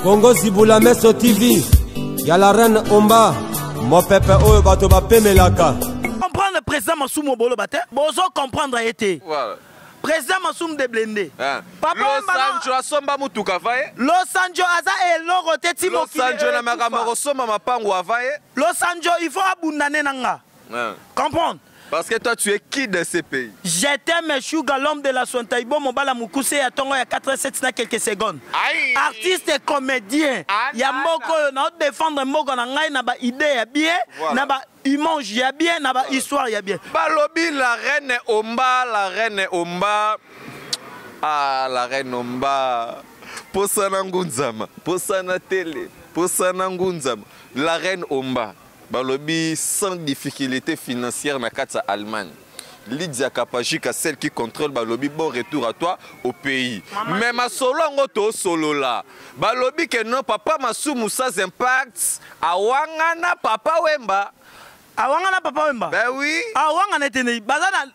Congo Zibula Meso TV. Y'a la reine Omba. Mon pépé oyo bato ba pemelaka. Comprendre le président Massoumo Bolo Bate. Bozo comprendre a été. Voilà. Président Massoum de Blende. Papa Los Angeles somba mutuka vae. Los Angeles aza eloko te timo Los Angeles na makambo somba mapango avae. Los Angeles il faut abundane nanga. Comprendre? Parce que toi tu es qui de ces pays? J'étais Meshuga, l'homme de la Sontaibo, Mobala Mukuse, à Tongo, il y a 87 dans quelques secondes. Aïe. Artiste et comédien. Il y a Moko, on défendre Moko, on a ba idée, ya bien, na ba image, ya bien, na ba histoire, ya bien. Balobi, la reine Omba, la reine Omba. Ah, la reine Omba. Posana Ngunzama, Posana Télé, Posana Ngunzama. La reine Omba. Balobi sans difficulté financière na kata Allemagne. Lydia Kapajika, celle qui contrôle Balobi, bon retour à toi au pays. Mais ma solo ngoto solo là. Balobi que non papa Massou Moussa impact awangana papa Wemba. Awangana papa Wemba. Ben oui. Awangana tene bazana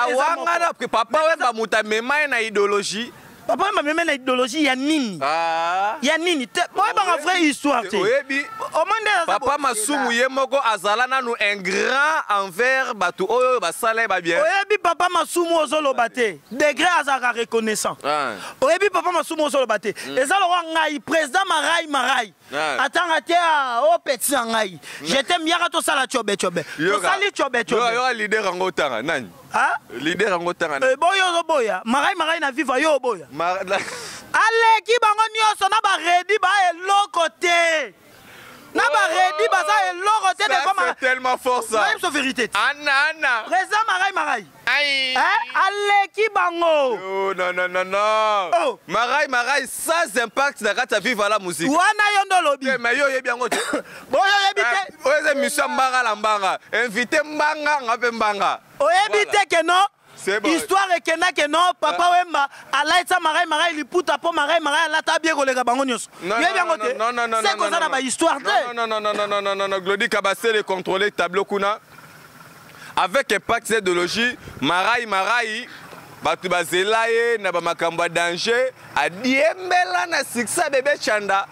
awangana papa Wemba mutamema na idéologie. Papa m'a même une idéologie ya nini. Ya nini. Moi ba vraie histoire te. Papa Masumu yemoko azala nanu un grand envers batu oyo basala ba bien. Oyebi papa Masumu ozolo bate. Degré azaka reconnaissant. Oyebi papa Masumu ozolo bate. Ezalo ngai président Marai. Atanga te o petit ngai. Je t'aime bien to sala chobe chobe. To sali chobe chobe. Yo leader ngotanga nani? Leader ngotanga. Boyo boya. Marai na viva yo boya. Allez, qui bango nyonso na ba ready ba eloko te. Na ba ready ba za eloko te de comme c'est tellement fort ça. Même sa vérité. Anna. Président Marai. Aïe. Allez, qui bango. Oh non. Oh. Marai sans impact na kata viva la musique. Wana yondo lobi. Mais yo yebi yango te. Boyo yebi te. Oye mission mbanga la mbanga. Invité mbanga ngape mbanga. Oyebi te que non. Bon. Histoire que non, papa Wemba, alaïsa Marai, il puta po Marai, la tabie kolega bango nyos. Non. C'est comme ça na ba histoire te. Non. Glody Kabassé les contrôler tableau kuna. Avec impact idéologie, Marai, batu bazelaye na ba makamba danger, a diembela na succès bébé Chanda.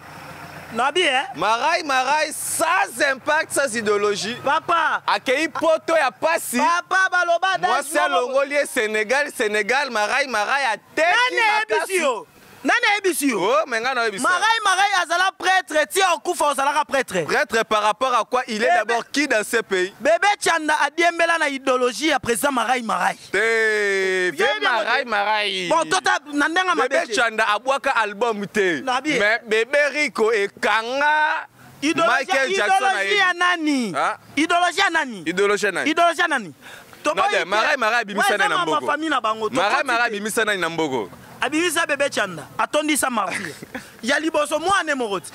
Nabi Marai sans impact, sans idéologie. Papa. Akei poto ya pasi. Papa baloba moi c'est Longolier Sénégal Marai a tête. Nani ebisio. Oh menga na ebisio. Marai azala prêtre, tia okufa ozala prêtre. Prêtre par rapport à quoi il est d'abord qui dans ce pays? Bébé Chanda a diembela na idéologie à présent Marai. Te Marai. Bon tota nandenga mabe. Bébé Chanda abwaka album te. Mais bébé Rico et Kanga Michael Jackson a nani? Idéologie à nani? Marai bimisa na Mbogo. Marai bimisa na Mbogo. Abimisa bébé Chanda. Atondisa martyr. Ya liboso mwana moroti.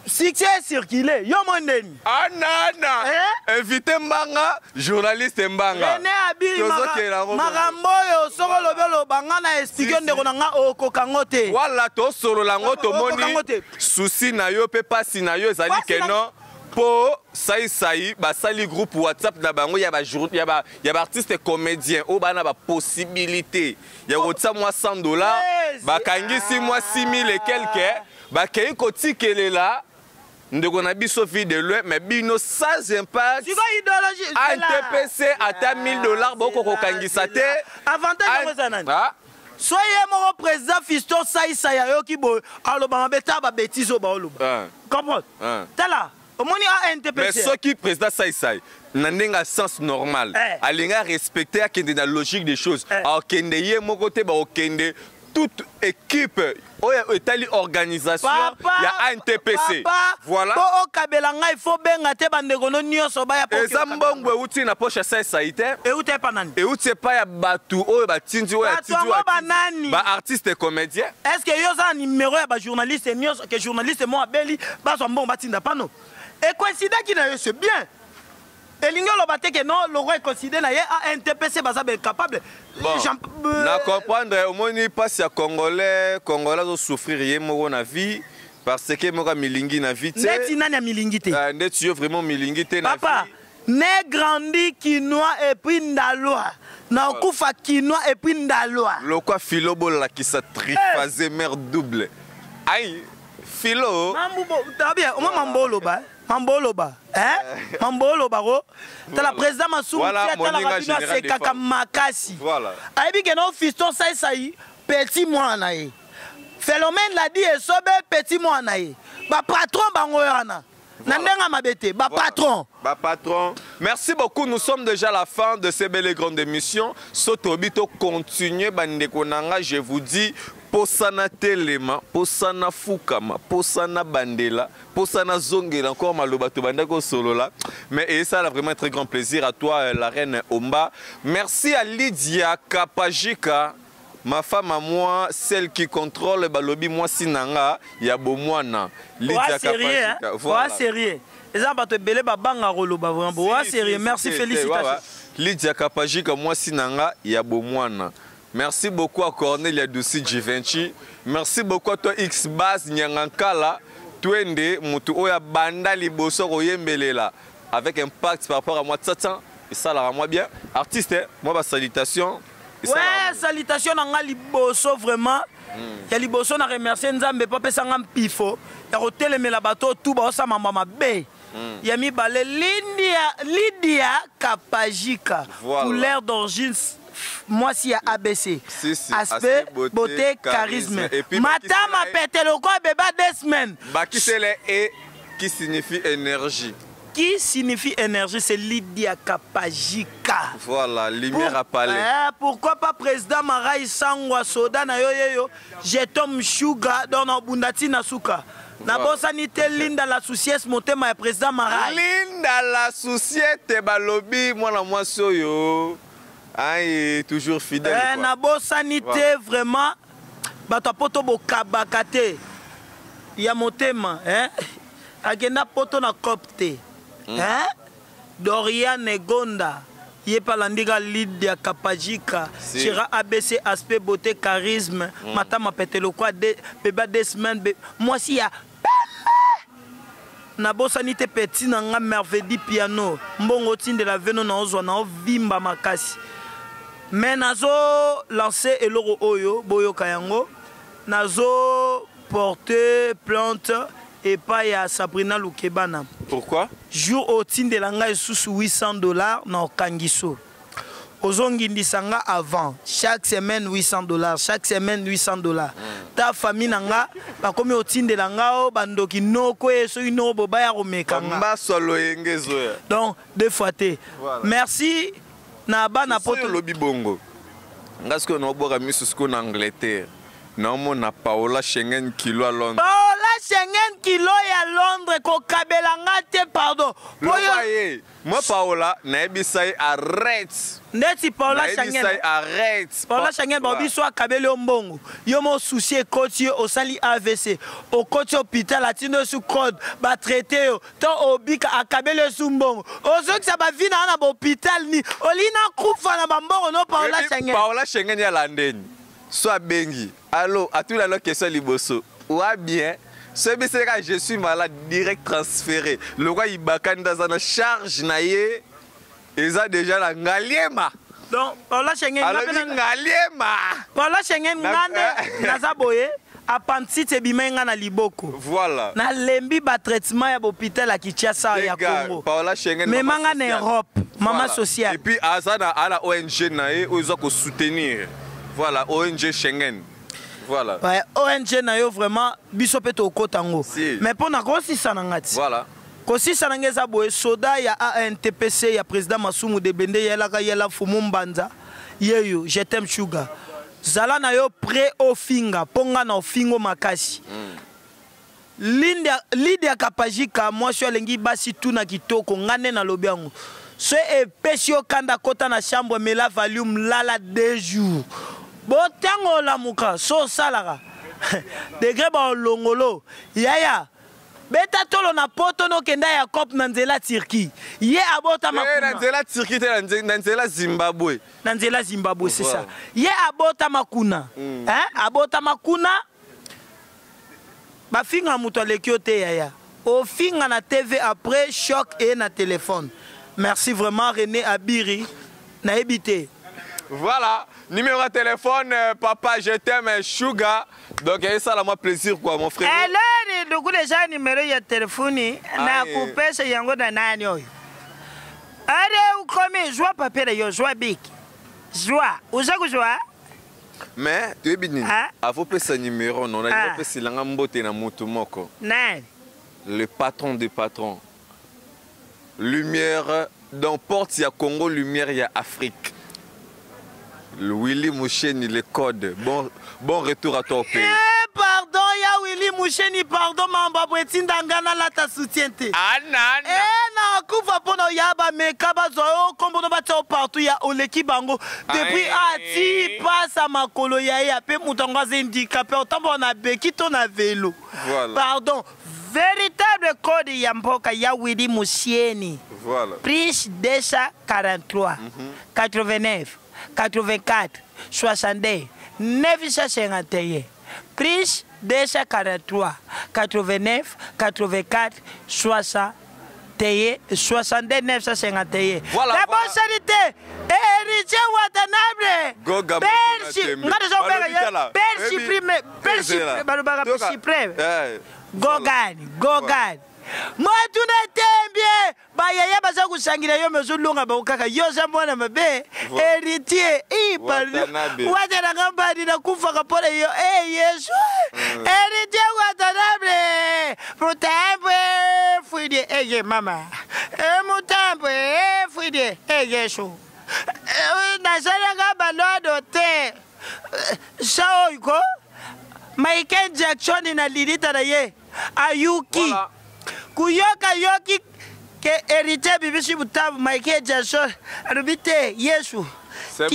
Succès circulé. Yo mondeni. Anana. Invité mbanga, journaliste mbanga. René Abiri makambo yo soko lobelo banga na expliquer ndeko nanga okokangote. Wala to solo lango to moni. Souci na yo pe pasi na yo ezali kenon. Po sai basali groupe WhatsApp na bango ya ba artiste comédien o bana ba possibilité ya kotsa moi $100 bakangisi moi 6000 et quelques bakei kotikelela ndeko na biso vie de loin mais bino sans impact ANTPC ata $1000 boko kokangisa te avantage ngozanani soyez mon président Fiston Saïsa yo ki bo aloba beta ba bêtise o ba oloba comprendre tala. Mais ce qui président Saïsaï n'a pas sens normal. Il a respecté la logique des choses. Mon côté, toute équipe, organisation, il y a un TPC. Voilà. Il faut bien que et ça outil na poche Saïsaï. Et où t'es pas ya batu o ba tinzi ba artiste et comédien. Est-ce que yo za numéro ya ba journaliste que journaliste mo abeli ba so bon batinda pano. Et coïncide qui n'a c'est bien. Et l'igno le batte que non, le roi considère na un TPC basabe capable. Na comprendre au moins pas si congolais doit souffrir rien mo na vie parce que mo milingi na vie. Net nani milingi te. Net yo vraiment milingi te na vie. Papa, né grandi quinoa et puis ndaloa. Na okufa quinoa et puis ndaloa. Le quoi filobo la qui sa triphasé mère double. Aïe. Philo. T'as bien, au moins Mamboloba. Mamboloba. Hein? Mamboloba, t'as la présidente Massou, t'as la rabino, c'est Kaka Makasi. Voilà. Aïbi, que non, fiston, ça y petit moi, naïe. Phénomène l'a dit, et sobe, petit moi, naïe. Bah, patron, bangoyana. Nandenga mabete, bah, patron. Bah, patron. Merci beaucoup. Nous sommes déjà à la fin de ces belles et grandes émissions. Sotobito continue, Bandekonanga, je vous dis. Posana Telema, Posana Fukama, Posana Bandela, Posana Zongela, encore Maloba Tobandako Solola. Mais et ça a vraiment un très grand plaisir à toi, la reine Omba. Merci à Lydia Kapajika, ma femme à moi, celle qui contrôle le balobi, moi Sinanga, Yabomwana. Lydia Kapajika. Voilà, sérieux. Les gens vont te belé babanga roloba vraiment. Sérieux, merci, félicitations. Lydia Kapajika, moi Sinanga, Yabomwana. Merci beaucoup à Cornelia Dussi Givenchy. Merci beaucoup à toi X-Bass Nyangankala. Twende Mutu Oya Banda Liboso Oyembelela. Avec impact par rapport à moi. Tsatsan. Et ça là moi bien. Artiste, moi ma salutation. Ouais, salutation à Liboso vraiment. Il y a Liboso on a remercié Nzambe papa sangam pifo. Il y a hôtel mais la bateau tout ba ça maman bé. Il y a mis balé Lydia Kapajika. Couleur d'origine. Moi, si à ABC, aspect, beauté, charisme. Madame a pété le corps, bébé, 2 semaines. Qui c'est le E qui signifie énergie. Qui signifie énergie, c'est Lydia Kapajika. Voilà, lumière à palais. Pourquoi pas président Marai Sangwa Soda na yo Jetom Sugar dans na Bundati Nasuka. Na bosanité Linda la souciesse motema président Marai. Linda la souciette balobi moi soyo. Aïe, toujours fidèle. Na bo sanité vraiment. Bato poto bo kabakate. Ya motema, hein? Agenda poto na copte. Hein? Dorian Gonda. Yé palandiga Lydia Kapajika. Chira ABC aspect beauté charisme. Matama pete le quoi bébé 2 semaines. Moi si ya na bo sanité petit na nga merveille piano. Mbongo tinde la veno na ozwa na vimba makasi. Mais nazo lancé eloro oyo boyo kayango nazo porter plainte et pas ya Sabrina Lukebana. Pourquoi? Jour au tin de langa sous $800 na kangiso. Ozongi ndisanga avant chaque semaine $800, chaque semaine $800. Ta famille nanga ba komi au tin de langa o bandoki noko eso ino boba ya romekanga. Mba solo yengezo. Donc 2 fois té. Merci. Na ba na poto lobi bongo ngasko no boka misusko en Angleterre na mona Paola Schengen kilo à Londres. Paola Schengen kilo à Londres ko kabelanga te pardon. Moi Paola na ebisai arrête. Ndeti Paola Schengen. Arrête. Paola Schengen ba biso akabele mbongo. Yo mo souci coach au sali AVC. Au coach hôpital atino sous code ba traité yo. To obika akabele sou mbongo. Ozo que ça ba vina na hôpital ni. Olina kufa na mbongo no Paola Schengen. Paola Schengen ya landeni. Soit bengi. Allô, à tout la question liboso. Ou bien celui-là, je suis malade, direct transféré. Le roi il bakane dans une charge naïe. Ils ont déjà la ngaliema. Donc, Paola Schengen. Alors, ngaliema. Paola Schengen, nazaboye. Appendicite et bimenga na liboko. Voilà. Na lembi ba traitement ya hôpital à Kinshasa ya Congo. Paola Schengen. Mais manga en Europe, maman sociale. Et puis azana à la ONG naïe, ils ont soutenir. Voilà, ONG Schengen. Voilà. Ouais, ONG na yo vraiment biso peto okotango. Mais pour na kosi sanangati. Voilà. Kosi sanangeza boye soda ya ANTPC ya président Masumu de Bende yela fumu mbanza. Yeyo, je t'aime sugar. Zala na yo pré ofinga, ponga na ofingo makasi. Lydia Kapajika moi so lengi basi tuna kitoko ngane na lobiango. Ce epesio kanda kota na chambre mais la volume lala 2 jours. Botango la muka so salara degré ba longolo yaya beta tolo na poto no kenda ya cop na nzela Turquie ye abota makuna na nzela Turquie te na nzela Zimbabwe c'est ça ye abota makuna hein abota makuna ba finga muto lekio te yaya o finga na TV après choc et na téléphone. Merci vraiment René Abiri na ebité. Voilà, numéro de téléphone, papa, je t'aime, Sugar. Donc, ça, là, moi, plaisir, quoi, mon frère. luku deja numéro ya telefoni na kupesa yango na nani oyo. Allez, ou comme joie papier yo joie big. Joie, uza kujua? Mais tu es bien. A vous pesa numéro non, na pesa langa mbote na mutu moko. Nani? Le patron des patrons. Lumière dans porte ya Congo, lumière ya Afrique. Le Willy Moucheni, les codes. Bon retour à toi au pays. Pardon, ya Willy Moucheni, pardon, mamba bweti ndangana la ta soutiente. Anana. Na kufa pono yaba mekaba zo kombono ba tso partout ya oleki bango. Depuis ati passe makolo ya pe mutonga handicapé otambo na beki to na vélo. Voilà. Pardon. Véritable code ya mboka ya Willy Moucheni. Voilà. Plus 243 89 84 62 951. Plus 243 89 84 60 62 951. Voilà, la bonne sanité. Héritier Watanabe. Goga Gogan. Moi tu n'étais bien. Bah yaya basa kusangira yo mezulunga ba ukaka yo zamona mabe. Héritier Watanabe ngamba dina kufa kapole yo Yesu. Héritier Watanabe. Mutambe fuide ege mama. Mutambe fuide ege Yesu. Nasala ngamba lodo te. Sao iko? Michael Jackson na lilita na ye. Ayuki. Voilà. Kuyoka yoki ke héritier bibishi butabu Michael Jackson arubite Yesu. C'est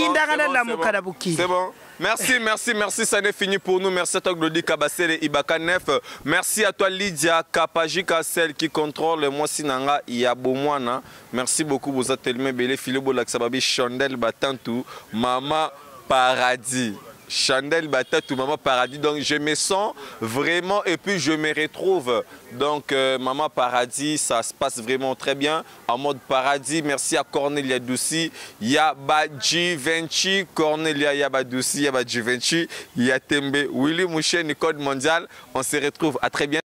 bon. Merci, ça n'est fini pour nous. Merci à toi Glody Kabasele Ibaka Nef. Merci à toi Lydia Kapajika, celle qui contrôle moi Sinanga Yabomwana. Merci beaucoup vous êtes tellement belle Philibo Laksababi Chandel Batantou Mama Paradis. Chandel Batatou, Maman Paradis. Donc je me sens vraiment et puis je me retrouve. Donc Maman Paradis, ça se passe vraiment très bien. En mode paradis, merci à Cornelia Doussi, Yabadji Vinci, Cornelia Yabadouci, Yabadji Vinci, Yatembe, Willy Moucheni, Code Mondial. On se retrouve à très bientôt.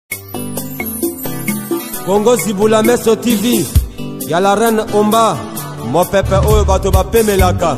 Congo Zibula Meso TV, Y'a la reine Omba, mon pépé Oyo Batoba Pemelaka.